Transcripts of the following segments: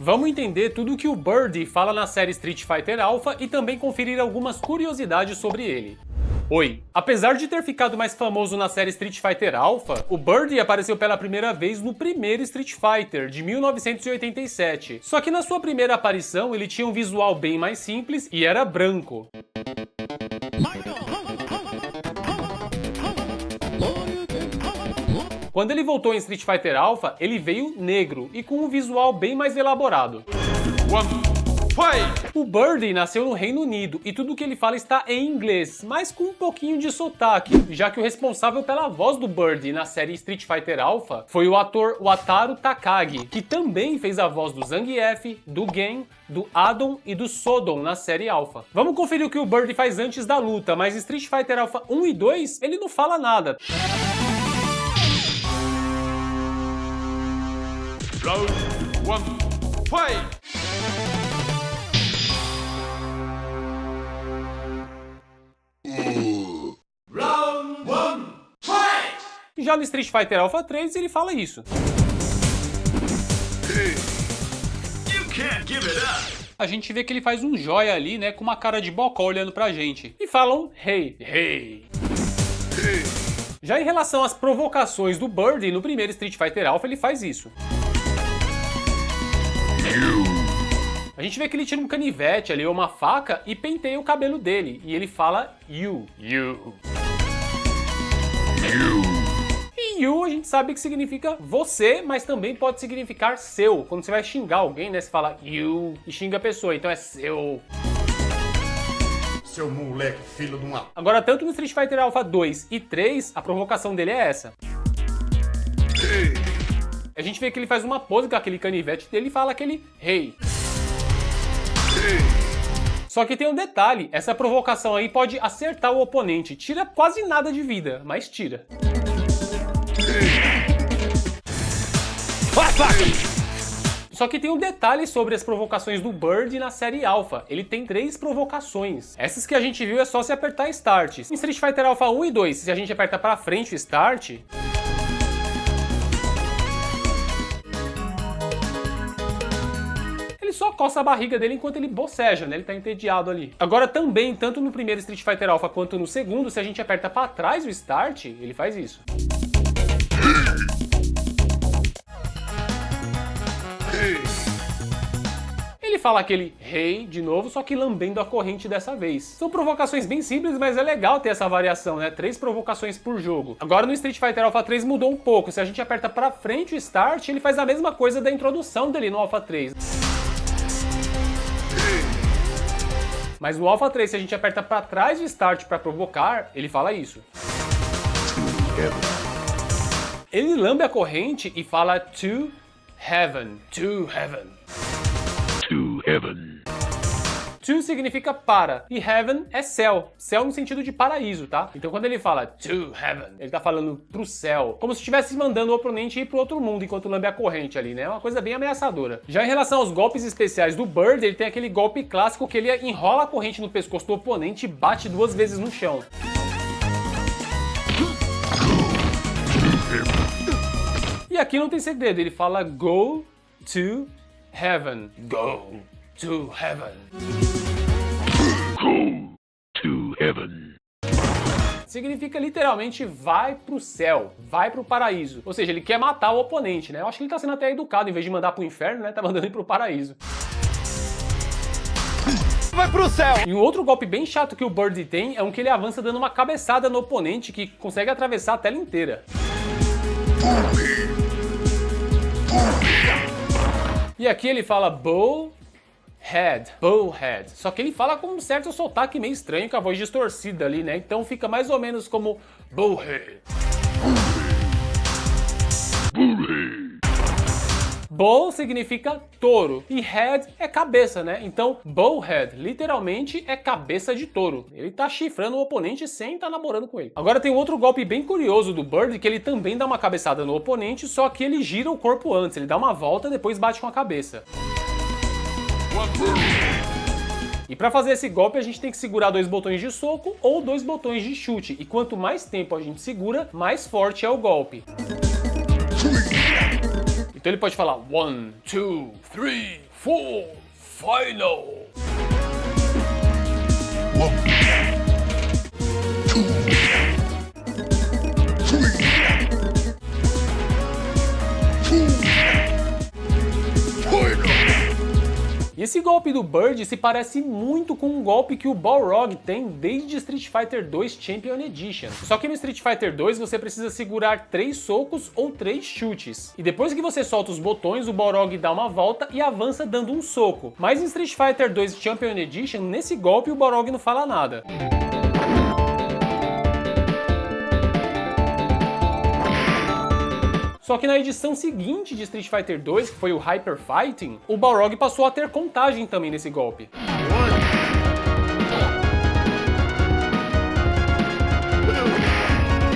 Vamos entender tudo o que o Birdie fala na série Street Fighter Alpha e também conferir algumas curiosidades sobre ele. Oi! Apesar de ter ficado mais famoso na série Street Fighter Alpha, o Birdie apareceu pela primeira vez no primeiro Street Fighter, de 1987. Só que na sua primeira aparição ele tinha um visual bem mais simples e era branco. Quando ele voltou em Street Fighter Alpha, ele veio negro e com um visual bem mais elaborado. O Birdie nasceu no Reino Unido e tudo que ele fala está em inglês, mas com um pouquinho de sotaque, já que o responsável pela voz do Birdie na série Street Fighter Alpha foi o ator Wataru Takagi, que também fez a voz do Zangief, do Gen, do Adon e do Sodom na série Alpha. Vamos conferir o que o Birdie faz antes da luta, mas em Street Fighter Alpha 1 e 2 ele não fala nada. Round 1, fight! Round 1, fight! Já no Street Fighter Alpha 3 ele fala isso. You can't give it up! A gente vê que ele faz um joia ali, né, com uma cara de bocó olhando pra gente. E falam hey, hey. Já em relação às provocações do Birdie, no primeiro Street Fighter Alpha ele faz isso. A gente vê que ele tira um canivete ali, ou uma faca, e penteia o cabelo dele. E ele fala you. You. E you a gente sabe que significa você, mas também pode significar seu. Quando você vai xingar alguém, né, você fala you e xinga a pessoa, então é seu. Seu moleque, filho de uma... Agora, tanto no Street Fighter Alpha 2 e 3, a provocação dele é essa. A gente vê que ele faz uma pose com aquele canivete dele e fala aquele hey. Só que tem um detalhe, essa provocação aí pode acertar o oponente, tira quase nada de vida, mas tira. Só que tem um detalhe sobre as provocações do Birdie na série Alpha, ele tem 3 provocações. Essas que a gente viu é só se apertar Start. Em Street Fighter Alpha 1 e 2, se a gente aperta pra frente o Start... ele só coça a barriga dele enquanto ele boceja, né? Ele tá entediado ali. Agora também, tanto no primeiro Street Fighter Alpha quanto no segundo, se a gente aperta pra trás o Start, ele faz isso. Ele fala aquele hey de novo, só que lambendo a corrente dessa vez. São provocações bem simples, mas é legal ter essa variação, né? 3 provocações por jogo. Agora no Street Fighter Alpha 3 mudou um pouco. Se a gente aperta pra frente o Start, ele faz a mesma coisa da introdução dele no Alpha 3. Mas no Alpha 3, se a gente aperta pra trás o Start pra provocar, ele fala isso. Ele lambe a corrente e fala to heaven. To heaven. To heaven. To significa para, e heaven é céu. Céu no sentido de paraíso, tá? Então quando ele fala to heaven, ele tá falando pro céu. Como se estivesse mandando o oponente ir pro outro mundo enquanto lambe a corrente ali, né? É uma coisa bem ameaçadora. Já em relação aos golpes especiais do Bird, ele tem aquele golpe clássico que ele enrola a corrente no pescoço do oponente e bate 2 vezes no chão. E aqui não tem segredo, ele fala go to heaven. Go to heaven. Go to heaven. Significa literalmente vai pro céu, vai pro paraíso. Ou seja, ele quer matar o oponente, né? Eu acho que ele tá sendo até educado, em vez de mandar pro inferno, né? Tá mandando ele pro paraíso. Vai pro céu! E um outro golpe bem chato que o Birdie tem é um que ele avança dando uma cabeçada no oponente que consegue atravessar a tela inteira. E aqui ele fala bullhead. Só que ele fala com um certo sotaque meio estranho, com a voz distorcida ali, né? Então fica mais ou menos como bullhead. Bull significa touro e head é cabeça, né? Então bullhead literalmente é cabeça de touro. Ele tá chifrando o oponente sem estar namorando com ele. Agora tem um outro golpe bem curioso do Bird, que ele também dá uma cabeçada no oponente, só que ele gira o corpo antes. Ele dá uma volta e depois bate com a cabeça. E para fazer esse golpe a gente tem que segurar 2 botões de soco ou 2 botões de chute. E quanto mais tempo a gente segura, mais forte é o golpe. Então ele pode falar 1, 2, 3, 4 Final. E esse golpe do Bird se parece muito com um golpe que o Balrog tem desde Street Fighter 2 Champion Edition. Só que no Street Fighter 2 você precisa segurar 3 socos ou 3 chutes. E depois que você solta os botões, o Balrog dá uma volta e avança dando um soco. Mas em Street Fighter 2 Champion Edition, nesse golpe o Balrog não fala nada. Só que na edição seguinte de Street Fighter 2, que foi o Hyper Fighting, o Balrog passou a ter contagem também nesse golpe.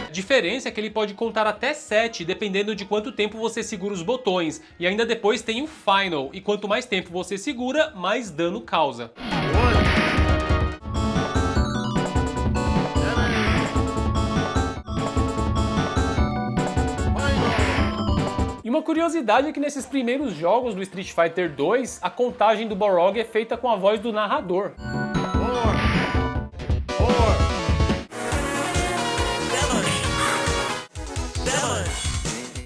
A diferença é que ele pode contar até 7, dependendo de quanto tempo você segura os botões. E ainda depois tem o Final, e quanto mais tempo você segura, mais dano causa. E uma curiosidade é que nesses primeiros jogos do Street Fighter 2, a contagem do Balrog é feita com a voz do narrador.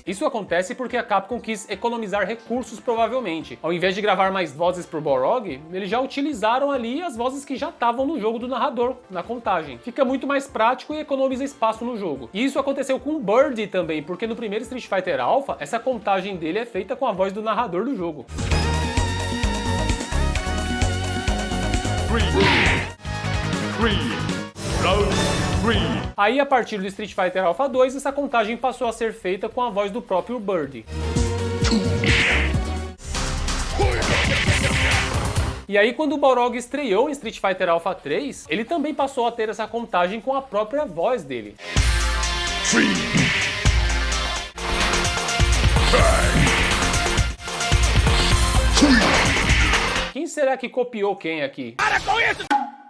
Isso acontece porque a Capcom quis economizar recursos, provavelmente. Ao invés de gravar mais vozes pro Balrog, eles já utilizaram ali as vozes que já estavam no jogo do narrador, na contagem. Fica muito mais prático e economiza espaço no jogo. E isso aconteceu com o Bird também, porque no primeiro Street Fighter Alpha, essa contagem dele é feita com a voz do narrador do jogo. Aí, a partir do Street Fighter Alpha 2, essa contagem passou a ser feita com a voz do próprio Bird. E aí, quando o Balrog estreou em Street Fighter Alpha 3, ele também passou a ter essa contagem com a própria voz dele. Quem será que copiou quem aqui? Para com isso!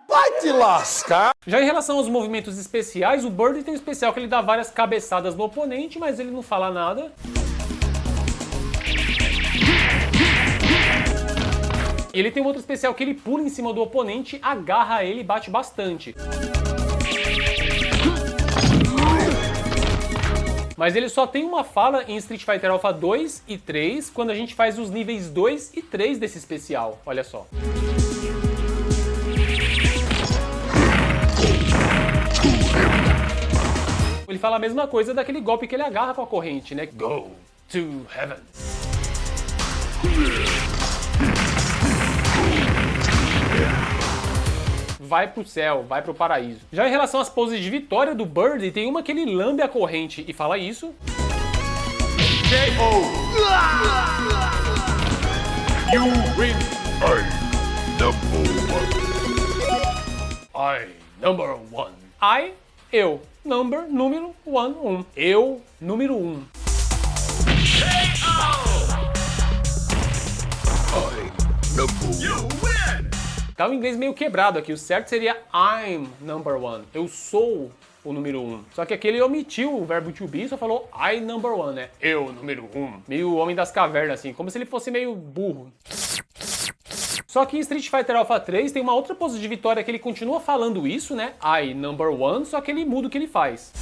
Vai te lascar! Já em relação aos movimentos especiais, o Bird tem um especial que ele dá várias cabeçadas no oponente, mas ele não fala nada. E ele tem um outro especial que ele pula em cima do oponente, agarra ele e bate bastante. Mas ele só tem uma fala em Street Fighter Alpha 2 e 3, quando a gente faz os níveis 2 e 3 desse especial. Olha só. Ele fala a mesma coisa daquele golpe que ele agarra com a corrente, né? Go to heaven. Vai pro céu, vai pro paraíso. Já em relação às poses de vitória do Bird, tem uma que ele lambe a corrente e fala isso. You win! I number one. I, eu. Number, número, one. Eu, número 1. Tá o inglês meio quebrado aqui. O certo seria I'm number 1. Eu sou o número 1. Só que aqui ele omitiu o verbo to be e só falou I number 1, né? Eu, número 1. Meio Homem das Cavernas, assim. Como se ele fosse meio burro. Só que em Street Fighter Alpha 3 tem uma outra pose de vitória que ele continua falando isso, né? I number 1, só que ele muda o que ele faz.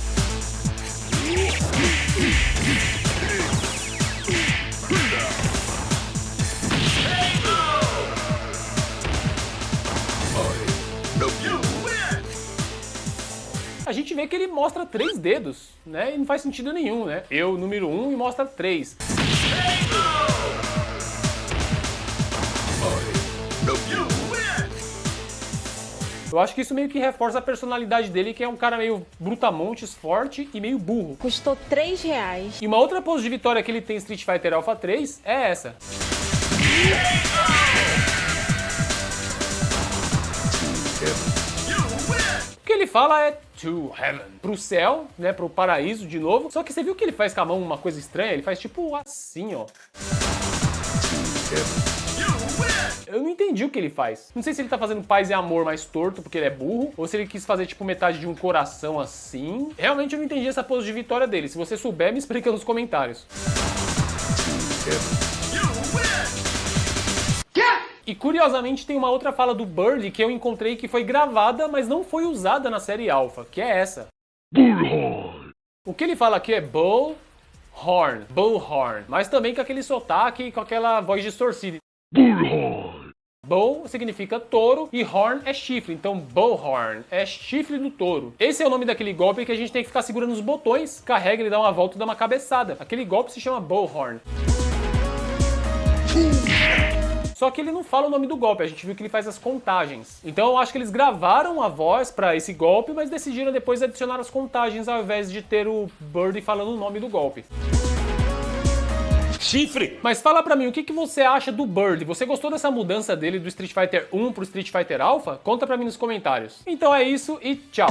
A gente vê que ele mostra 3 dedos, né? E não faz sentido nenhum, né? Eu, número 1, e mostra 3. Eu acho que isso meio que reforça a personalidade dele, que é um cara meio brutamontes, forte e meio burro. Custou R$3. E uma outra pose de vitória que ele tem em Street Fighter Alpha 3 é essa. O que ele fala é to heaven, pro céu, né, pro paraíso de novo. Só que você viu que ele faz com a mão uma coisa estranha? Ele faz tipo assim, ó. Eu não entendi o que ele faz. Não sei se ele tá fazendo paz e amor mais torto porque ele é burro, ou se ele quis fazer tipo metade de um coração assim. Realmente eu não entendi essa pose de vitória dele. Se você souber, me explica nos comentários. Get E curiosamente tem uma outra fala do Birdie que eu encontrei que foi gravada, mas não foi usada na série Alpha, que é essa. Bullhorn. O que ele fala aqui é bullhorn, bullhorn, mas também com aquele sotaque e com aquela voz distorcida. Bullhorn. Bull significa touro e horn é chifre, então bullhorn é chifre do touro. Esse é o nome daquele golpe que a gente tem que ficar segurando os botões, carrega, ele dá uma volta e dá uma cabeçada. Aquele golpe se chama bullhorn. Só que ele não fala o nome do golpe, a gente viu que ele faz as contagens. Então eu acho que eles gravaram a voz pra esse golpe, mas decidiram depois adicionar as contagens ao invés de ter o Birdie falando o nome do golpe. Chifre. Mas fala pra mim, o que você acha do Birdie? Você gostou dessa mudança dele do Street Fighter 1 pro Street Fighter Alpha? Conta pra mim nos comentários. Então é isso e tchau!